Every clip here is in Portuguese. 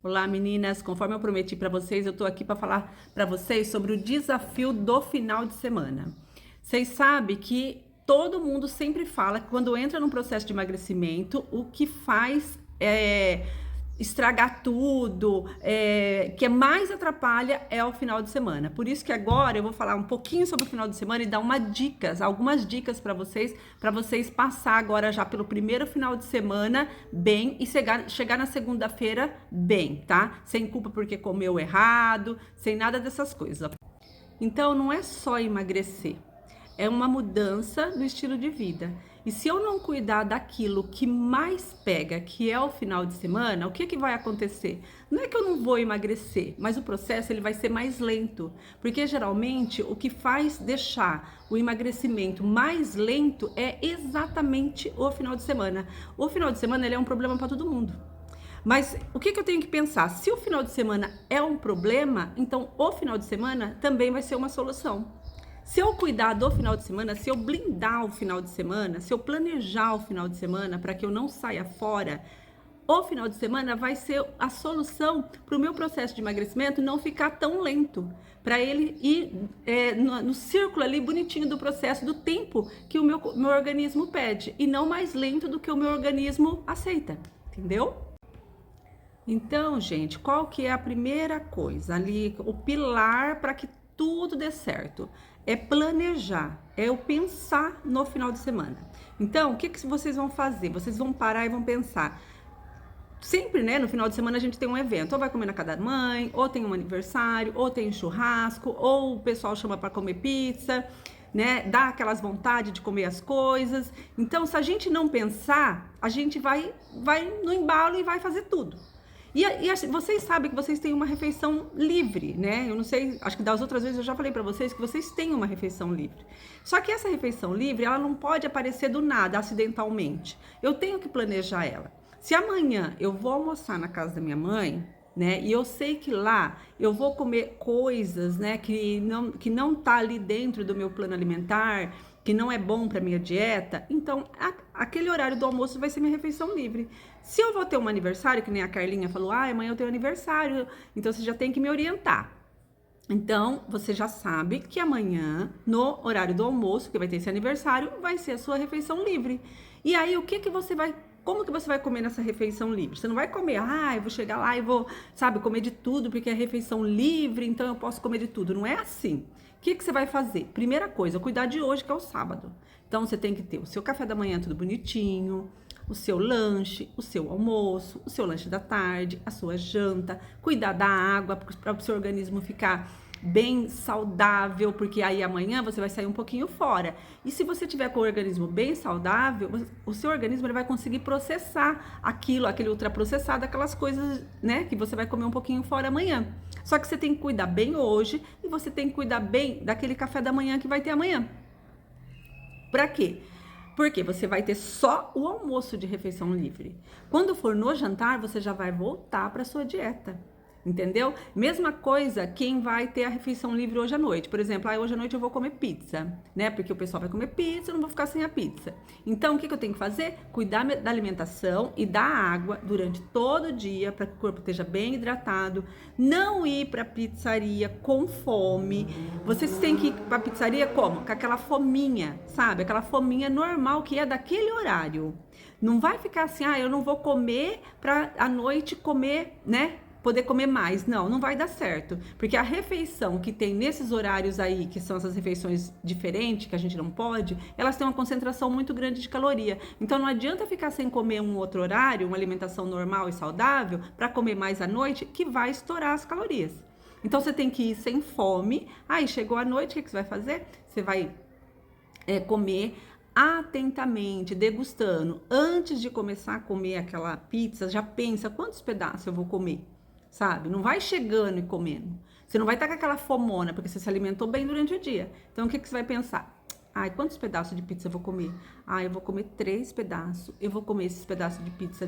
Olá, meninas. Conforme eu prometi para vocês, eu tô aqui para falar para vocês sobre o desafio do final de semana. Vocês sabem que todo mundo sempre fala que quando entra num processo de emagrecimento, o que faz é estragar tudo, que mais atrapalha é o final de semana. Por isso que agora eu vou falar um pouquinho sobre o final de semana e dar algumas dicas para vocês passar agora já pelo primeiro final de semana bem e chegar na segunda-feira bem, tá? Sem culpa porque comeu errado, sem nada dessas coisas. Então não é só emagrecer, é uma mudança no estilo de vida. E se eu não cuidar daquilo que mais pega, que é o final de semana, o que que vai acontecer? Não é que eu não vou emagrecer, mas o processo ele vai ser mais lento, porque geralmente o que faz deixar o emagrecimento mais lento é exatamente o final de semana. O final de semana ele é um problema para todo mundo. Mas o que eu tenho que pensar? Se o final de semana é um problema, então o final de semana também vai ser uma solução. Se eu cuidar do final de semana, se eu blindar o final de semana, se eu planejar o final de semana para que eu não saia fora, o final de semana vai ser a solução para o meu processo de emagrecimento não ficar tão lento, para ele ir no círculo ali bonitinho do processo, do tempo que o meu organismo pede, e não mais lento do que o meu organismo aceita, entendeu? Então, gente, qual que é a primeira coisa ali, o pilar para que tudo dê certo? É planejar, é eu pensar no final de semana. Então, o que que vocês vão fazer? Vocês vão parar e vão pensar. Sempre, né, no final de semana a gente tem um evento, ou vai comer na casa da mãe, ou tem um aniversário, ou tem um churrasco, ou o pessoal chama para comer pizza, né, dá aquelas vontade de comer as coisas. Então, se a gente não pensar, a gente vai no embalo e vai fazer tudo. Vocês sabem que vocês têm uma refeição livre, né? Eu não sei, acho que das outras vezes eu já falei para vocês que vocês têm uma refeição livre. Só que essa refeição livre, ela não pode aparecer do nada, acidentalmente. Eu tenho que planejar ela. Se amanhã eu vou almoçar na casa da minha mãe, né? E eu sei que lá eu vou comer coisas, né, que não tá ali dentro do meu plano alimentar, que não é bom para minha dieta, então aquele horário do almoço vai ser minha refeição livre. Se eu vou ter um aniversário, que nem a Carlinha falou, amanhã eu tenho aniversário, então você já tem que me orientar. Então, você já sabe que amanhã, no horário do almoço, que vai ter esse aniversário, vai ser a sua refeição livre. E aí, como que você vai comer nessa refeição livre? Você não vai comer, eu vou chegar lá e vou, sabe, comer de tudo, porque é refeição livre, então eu posso comer de tudo. Não é assim. O que você vai fazer? Primeira coisa, cuidar de hoje, que é o sábado. Então, você tem que ter o seu café da manhã tudo bonitinho, o seu lanche, o seu almoço, o seu lanche da tarde, a sua janta, cuidar da água para o seu organismo ficar bem saudável, porque aí amanhã você vai sair um pouquinho fora. E se você tiver com o organismo bem saudável, o seu organismo ele vai conseguir processar aquele ultraprocessado, aquelas coisas, né, que você vai comer um pouquinho fora amanhã. Só que você tem que cuidar bem hoje e você tem que cuidar bem daquele café da manhã que vai ter amanhã. Para quê? Porque você vai ter só o almoço de refeição livre. Quando for no jantar, você já vai voltar para sua dieta. Entendeu? Mesma coisa quem vai ter a refeição livre hoje à noite. Por exemplo, hoje à noite eu vou comer pizza, né? Porque o pessoal vai comer pizza, eu não vou ficar sem a pizza. Então, o que eu tenho que fazer? Cuidar da alimentação e da água durante todo o dia para que o corpo esteja bem hidratado. Não ir para pizzaria com fome. Vocês têm que ir para pizzaria como? Com aquela fominha, sabe? Aquela fominha normal que é daquele horário. Não vai ficar assim, eu não vou comer para à noite comer, né? Poder comer mais. Não, não vai dar certo. Porque a refeição que tem nesses horários aí, que são essas refeições diferentes, que a gente não pode, elas têm uma concentração muito grande de caloria. Então não adianta ficar sem comer um outro horário, uma alimentação normal e saudável, para comer mais à noite, que vai estourar as calorias. Então você tem que ir sem fome. Aí chegou a noite, o que você vai fazer? Você vai comer atentamente, degustando. Antes de começar a comer aquela pizza, já pensa quantos pedaços eu vou comer, sabe? Não vai chegando e comendo. Você não vai estar com aquela fomona, porque você se alimentou bem durante o dia. Então, o que você vai pensar? Quantos pedaços de pizza eu vou comer? Eu vou comer 3 pedaços. Eu vou comer esses pedaços de pizza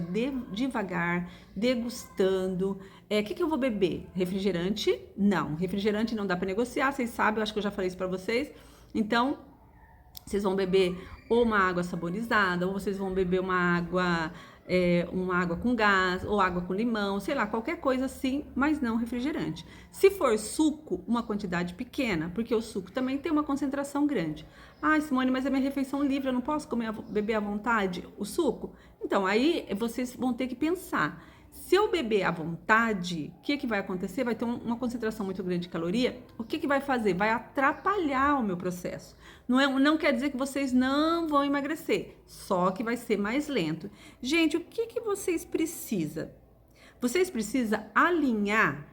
devagar, degustando. O que eu vou beber? Refrigerante? Não. Refrigerante não dá para negociar, vocês sabem, eu acho que eu já falei isso para vocês. Então, vocês vão beber ou uma água saborizada, ou vocês vão beber uma água uma água com gás ou água com limão, sei lá, qualquer coisa assim, mas não refrigerante. Se for suco, uma quantidade pequena, porque o suco também tem uma concentração grande. Ah, Simone, mas é minha refeição livre, eu não posso beber à vontade o suco? Então, aí vocês vão ter que pensar. Se eu beber à vontade, o que vai acontecer? Vai ter uma concentração muito grande de caloria. O que vai fazer? Vai atrapalhar o meu processo. Não quer dizer que vocês não vão emagrecer, só que vai ser mais lento. Gente, o que vocês precisam? Vocês precisam alinhar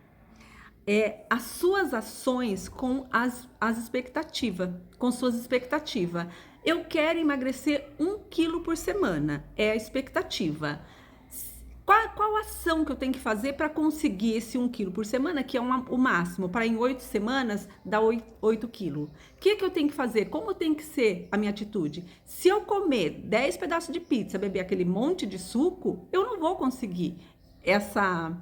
as suas ações com as expectativas, com suas expectativas. Eu quero emagrecer 1 quilo por semana, é a expectativa. Qual ação que eu tenho que fazer para conseguir esse 1 quilo por semana, que é o máximo, para em 8 semanas dar 8 quilos? O que eu tenho que fazer? Como tem que ser a minha atitude? Se eu comer 10 pedaços de pizza, beber aquele monte de suco, eu não vou conseguir essa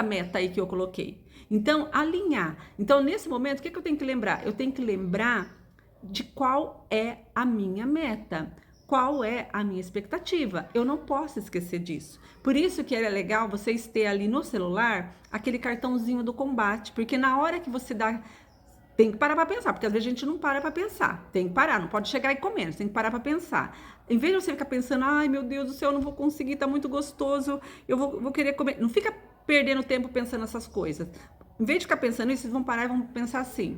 meta aí que eu coloquei. Então, alinhar. Então, nesse momento, o que eu tenho que lembrar? Eu tenho que lembrar de qual é a minha meta. Qual é a minha expectativa? Eu não posso esquecer disso. Por isso que é legal vocês terem ali no celular aquele cartãozinho do combate, porque na hora que você dá, tem que parar para pensar, porque às vezes a gente não para para pensar. Tem que parar, não pode chegar e comer, você tem que parar para pensar. Em vez de você ficar pensando, ai meu Deus do céu, eu não vou conseguir, tá muito gostoso, eu vou querer comer. Não fica perdendo tempo pensando nessas coisas. Em vez de ficar pensando isso, vocês vão parar e vão pensar assim: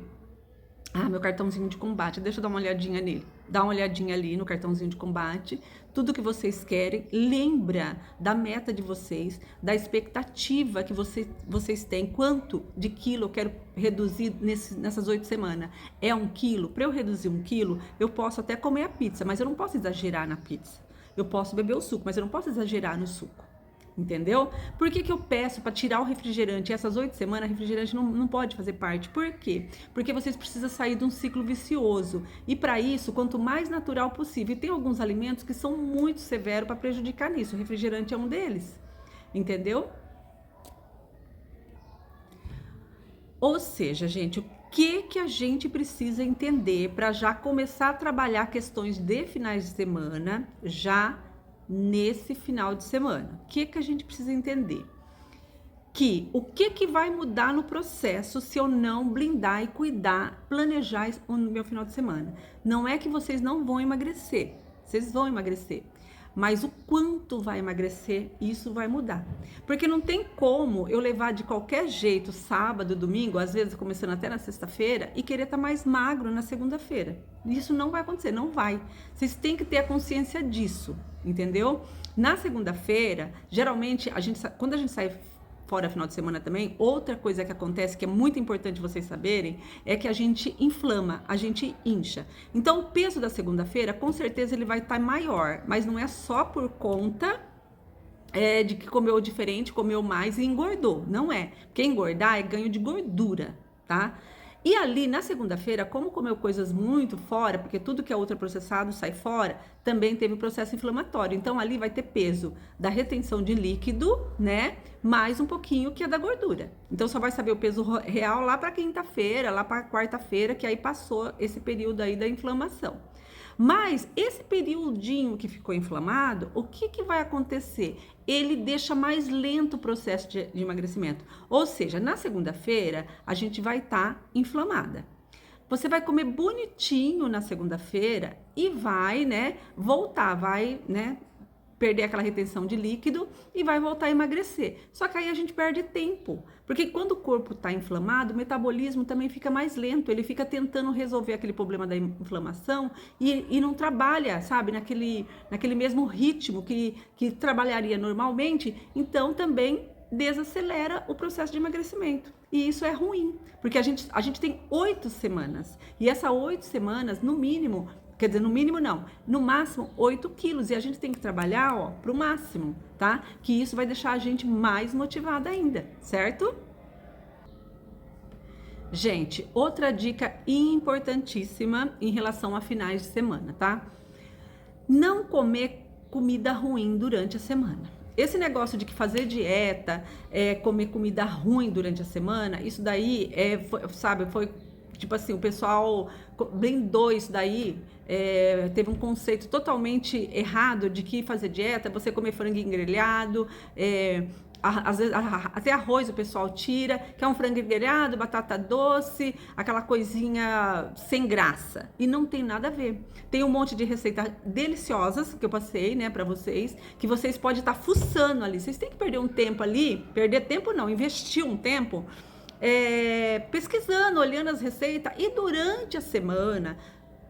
ah, meu cartãozinho de combate, deixa eu dar uma olhadinha nele. Dá uma olhadinha ali no cartãozinho de combate, tudo que vocês querem, lembra da meta de vocês, da expectativa que vocês têm, quanto de quilo eu quero reduzir nessas 8 semanas. É 1 quilo? Para eu reduzir 1 quilo, eu posso até comer a pizza, mas eu não posso exagerar na pizza. Eu posso beber o suco, mas eu não posso exagerar no suco. Entendeu? Por que eu peço para tirar o refrigerante? Essas 8 semanas, o refrigerante não pode fazer parte. Por quê? Porque vocês precisam sair de um ciclo vicioso. E para isso, quanto mais natural possível. E tem alguns alimentos que são muito severos para prejudicar nisso. O refrigerante é um deles. Entendeu? Ou seja, gente, o que a gente precisa entender para já começar a trabalhar questões de finais de semana, já nesse final de semana? O que a gente precisa entender? O que vai mudar no processo se eu não blindar e cuidar, planejar o meu final de semana? Não é que vocês não vão emagrecer, vocês vão emagrecer, mas o quanto vai emagrecer, isso vai mudar. Porque não tem como eu levar de qualquer jeito sábado, domingo, às vezes começando até na sexta-feira, e querer estar mais magro na segunda-feira. Isso não vai acontecer, não vai. Vocês têm que ter a consciência disso, entendeu? Na segunda-feira, geralmente, quando a gente sai fora final de semana também, outra coisa que acontece, que é muito importante vocês saberem, é que a gente inflama, a gente incha. Então, o peso da segunda-feira, com certeza, ele vai estar maior, mas não é só por conta de que comeu diferente, comeu mais e engordou. Não é. Porque engordar é ganho de gordura, tá? E ali, na segunda-feira, como comeu coisas muito fora, porque tudo que é ultraprocessado sai fora, também teve o processo inflamatório. Então, ali vai ter peso da retenção de líquido, né? Mais um pouquinho que é da gordura. Então, só vai saber o peso real lá para quinta-feira, lá para quarta-feira, que aí passou esse período aí da inflamação. Mas esse periodinho que ficou inflamado, o que vai acontecer? Ele deixa mais lento o processo de emagrecimento. Ou seja, na segunda-feira, a gente vai estar inflamada. Você vai comer bonitinho na segunda-feira e vai, né, voltar, vai, né, perder aquela retenção de líquido e vai voltar a emagrecer. Só que aí a gente perde tempo, porque quando o corpo está inflamado, o metabolismo também fica mais lento, ele fica tentando resolver aquele problema da inflamação e não trabalha, sabe, naquele mesmo ritmo que trabalharia normalmente, então também desacelera o processo de emagrecimento. E isso é ruim, porque a gente tem 8 semanas, e essas 8 semanas, no mínimo, quer dizer, no mínimo não, no máximo 8 quilos. E a gente tem que trabalhar, ó, pro máximo, tá? Que isso vai deixar a gente mais motivada ainda, certo? Gente, outra dica importantíssima em relação a finais de semana, tá? Não comer comida ruim durante a semana. Esse negócio de que fazer dieta, comer comida ruim durante a semana, isso daí foi tipo assim, o pessoal blindou isso daí, teve um conceito totalmente errado de que fazer dieta é você comer franguinho grelhado, às vezes, até arroz o pessoal tira, que é um frango grelhado, batata doce, aquela coisinha sem graça. E não tem nada a ver. Tem um monte de receitas deliciosas que eu passei, né, para vocês, que vocês podem estar fuçando ali. Vocês têm que perder um tempo ali, perder tempo não, investir um tempo pesquisando, olhando as receitas e durante a semana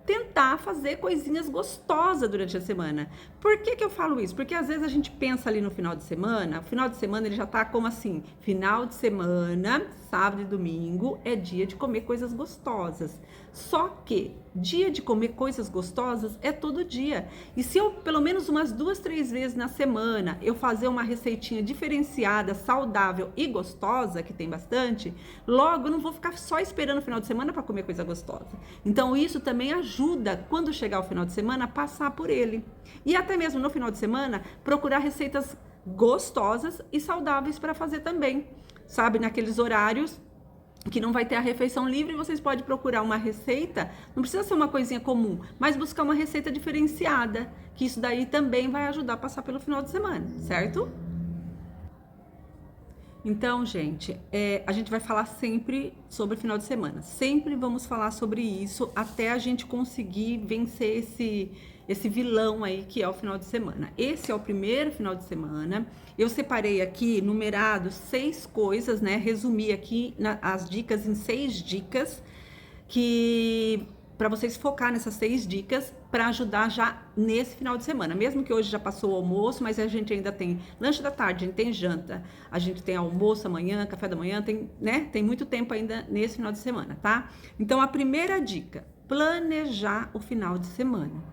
tentar fazer coisinhas gostosas durante a semana. Por que que eu falo isso? Porque às vezes a gente pensa ali no final de semana, o final de semana ele já tá como assim, final de semana, sábado e domingo, é dia de comer coisas gostosas. Só que dia de comer coisas gostosas é todo dia. E se eu, pelo menos umas 2, 3 vezes na semana, eu fazer uma receitinha diferenciada, saudável e gostosa, que tem bastante, logo eu não vou ficar só esperando o final de semana para comer coisa gostosa. Então isso também ajuda, quando chegar o final de semana, a passar por ele. E até mesmo no final de semana, procurar receitas gostosas e saudáveis para fazer também. Sabe, naqueles horários que não vai ter a refeição livre, vocês podem procurar uma receita, não precisa ser uma coisinha comum, mas buscar uma receita diferenciada, que isso daí também vai ajudar a passar pelo final de semana, certo? Então, gente, a gente vai falar sempre sobre final de semana. Sempre vamos falar sobre isso até a gente conseguir vencer esse vilão aí que é o final de semana. Esse é o primeiro final de semana. Eu separei aqui, numerado, 6 coisas, né? Resumi aqui as dicas em 6 dicas que para vocês focar nessas 6 dicas para ajudar já nesse final de semana. Mesmo que hoje já passou o almoço, mas a gente ainda tem lanche da tarde, a gente tem janta, a gente tem almoço amanhã, café da manhã, tem muito tempo ainda nesse final de semana, tá? Então, a primeira dica, planejar o final de semana.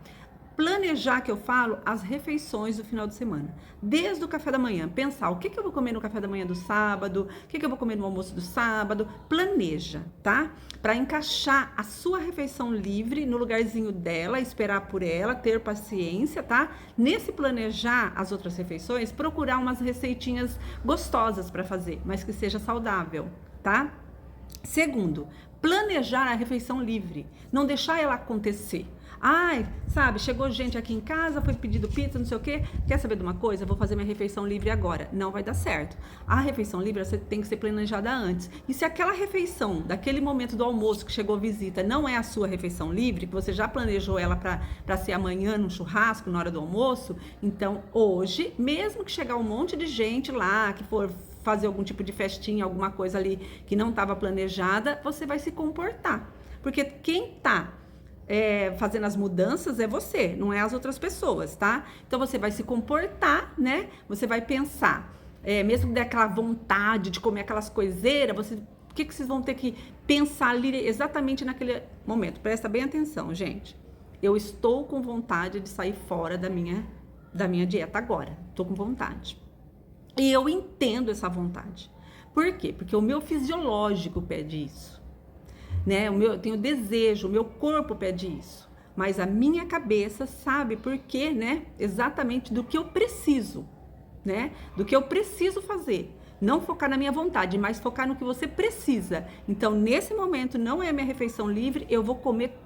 Planejar, que eu falo, as refeições do final de semana. Desde o café da manhã, pensar o que eu vou comer no café da manhã do sábado, o que eu vou comer no almoço do sábado. Planeja, tá? Para encaixar a sua refeição livre no lugarzinho dela, esperar por ela, ter paciência, tá? Nesse planejar as outras refeições, procurar umas receitinhas gostosas para fazer, mas que seja saudável, tá? Segundo, planejar a refeição livre, não deixar ela acontecer. Ai, sabe, chegou gente aqui em casa, foi pedido pizza, não sei o quê. Quer saber de uma coisa? Vou fazer minha refeição livre agora. Não vai dar certo. A refeição livre você tem que ser planejada antes. E se aquela refeição, daquele momento do almoço que chegou visita, não é a sua refeição livre, que você já planejou ela para ser amanhã num churrasco, na hora do almoço, então hoje, mesmo que chegar um monte de gente lá, que for fazer algum tipo de festinha, alguma coisa ali que não estava planejada, você vai se comportar. Porque quem tá fazendo as mudanças é você, não é as outras pessoas, tá? Então você vai se comportar, né? Você vai pensar, mesmo que dê aquela vontade de comer aquelas coiseiras, o que vocês vão ter que pensar ali exatamente naquele momento? Presta bem atenção, gente. Eu estou com vontade de sair fora da minha dieta agora. Estou com vontade. E eu entendo essa vontade. Por quê? Porque o meu fisiológico pede isso. Né? Eu tenho desejo, o meu corpo pede isso. Mas a minha cabeça sabe por quê, né? Exatamente do que eu preciso, né? Do que eu preciso fazer. Não focar na minha vontade, mas focar no que você precisa. Então, nesse momento, não é a minha refeição livre, eu vou comer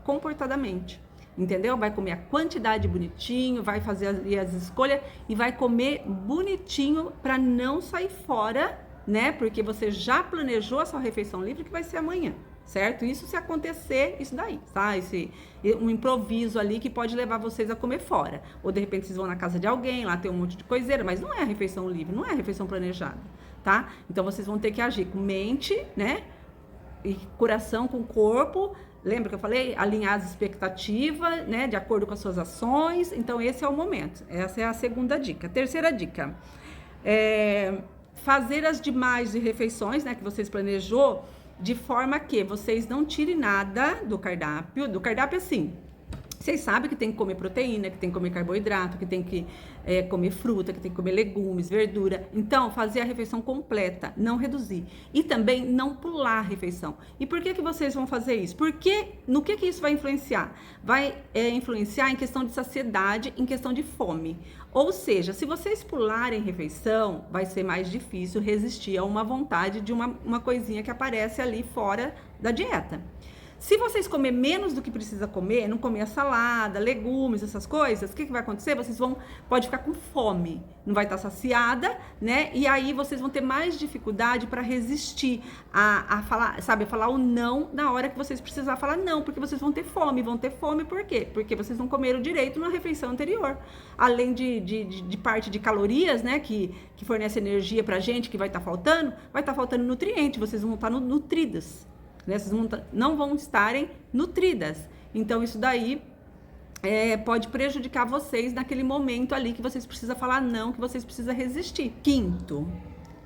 comportadamente. Entendeu? Vai comer a quantidade bonitinho, vai fazer as escolhas e vai comer bonitinho para não sair fora, né? Porque você já planejou a sua refeição livre que vai ser amanhã, certo? Isso se acontecer, isso daí, tá? Um improviso ali que pode levar vocês a comer fora. Ou de repente vocês vão na casa de alguém, lá tem um monte de coiseira, mas não é a refeição livre, não é a refeição planejada, tá? Então vocês vão ter que agir com mente, né? E coração com corpo. Lembra que eu falei? Alinhar as expectativas, né? De acordo com as suas ações. Então esse é o momento. Essa é a segunda dica. Terceira dica. Fazer as demais refeições, né, que vocês planejou, de forma que vocês não tirem nada do cardápio. Do cardápio, assim, Vocês sabem que tem que comer proteína, que tem que comer carboidrato, que tem que comer fruta, que tem que comer legumes, verdura. Então, fazer a refeição completa, não reduzir. E também não pular a refeição. E por que vocês vão fazer isso? Porque no que isso vai influenciar? Vai influenciar em questão de saciedade, em questão de fome. Ou seja, se vocês pularem refeição, vai ser mais difícil resistir a uma vontade de uma coisinha que aparece ali fora da dieta. Se vocês comer menos do que precisa comer, não comer a salada, legumes, essas coisas, o que vai acontecer? Vocês pode ficar com fome, não vai estar saciada, né? E aí vocês vão ter mais dificuldade para resistir a falar, sabe, falar o não na hora que vocês precisar falar não, porque vocês vão ter fome. Vão ter fome por quê? Porque vocês não comeram direito na refeição anterior. Além de parte de calorias, né, que fornece energia pra gente, que vai estar faltando nutriente, vocês vão estar nutridas. Vocês não vão estarem nutridas. Então, isso daí pode prejudicar vocês naquele momento ali que vocês precisam falar não, que vocês precisam resistir. Quinto,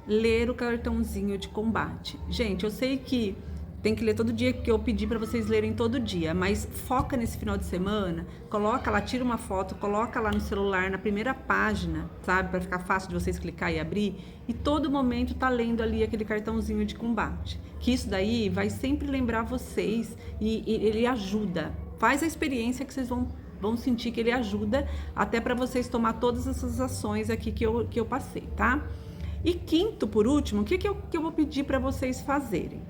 ler o cartãozinho de combate. Gente, eu sei que tem que ler todo dia, que eu pedi para vocês lerem todo dia, mas foca nesse final de semana, coloca lá, tira uma foto, coloca lá no celular, na primeira página, sabe, para ficar fácil de vocês clicar e abrir, e todo momento tá lendo ali aquele cartãozinho de combate, que isso daí vai sempre lembrar vocês e ele ajuda, faz a experiência que vocês vão sentir que ele ajuda até para vocês tomar todas essas ações aqui que eu passei, tá? E quinto, por último, o que eu vou pedir para vocês fazerem?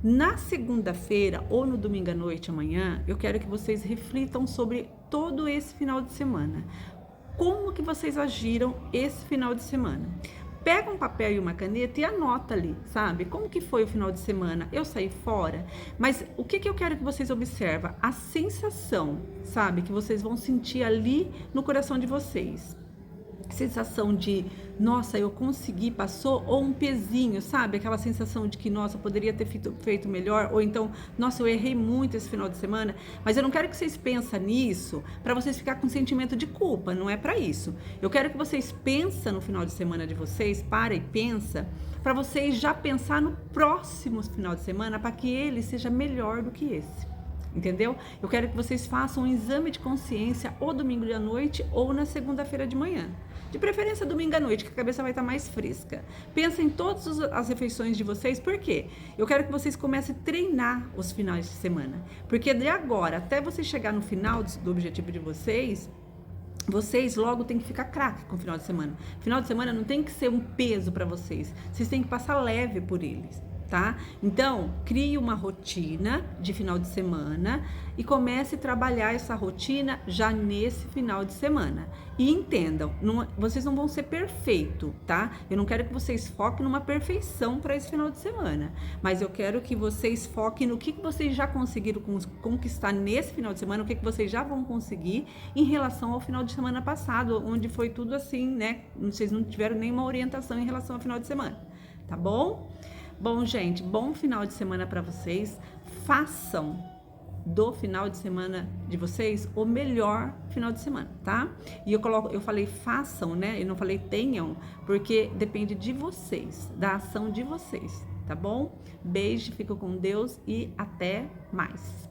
Na segunda-feira ou no domingo à noite, amanhã, eu quero que vocês reflitam sobre todo esse final de semana. Como que vocês agiram esse final de semana? Pega um papel e uma caneta e anota ali, sabe? Como que foi o final de semana? Eu saí fora, mas o que eu quero que vocês observem? A sensação, sabe? Que vocês vão sentir ali no coração de vocês. Sensação de, nossa, eu consegui, passou, ou um pezinho, sabe? Aquela sensação de que, nossa, eu poderia ter feito melhor, ou então, nossa, eu errei muito esse final de semana, mas eu não quero que vocês pensem nisso para vocês ficar com sentimento de culpa, não é para isso. Eu quero que vocês pensem no final de semana de vocês, para e pensa, para vocês já pensar no próximo final de semana, para que ele seja melhor do que esse. Entendeu? Eu quero que vocês façam um exame de consciência ou domingo à noite ou na segunda-feira de manhã. De preferência domingo à noite, que a cabeça vai estar mais fresca. Pensa em todas as refeições de vocês, por quê? Eu quero que vocês comecem a treinar os finais de semana. Porque de agora até vocês chegar no final do objetivo de vocês logo têm que ficar craque com o final de semana. Final de semana não tem que ser um peso para vocês. Vocês têm que passar leve por eles. Tá? Então, crie uma rotina de final de semana e comece a trabalhar essa rotina já nesse final de semana. E entendam, vocês não vão ser perfeitos, tá? Eu não quero que vocês foquem numa perfeição para esse final de semana, mas eu quero que vocês foquem no que vocês já conseguiram conquistar nesse final de semana, o que vocês já vão conseguir em relação ao final de semana passado, onde foi tudo assim, né? Vocês não tiveram nenhuma orientação em relação ao final de semana, tá bom? Bom, gente, bom final de semana para vocês. Façam do final de semana de vocês o melhor final de semana, tá? E eu falei façam, né? Eu não falei tenham, porque depende de vocês, da ação de vocês, tá bom? Beijo, fica com Deus e até mais.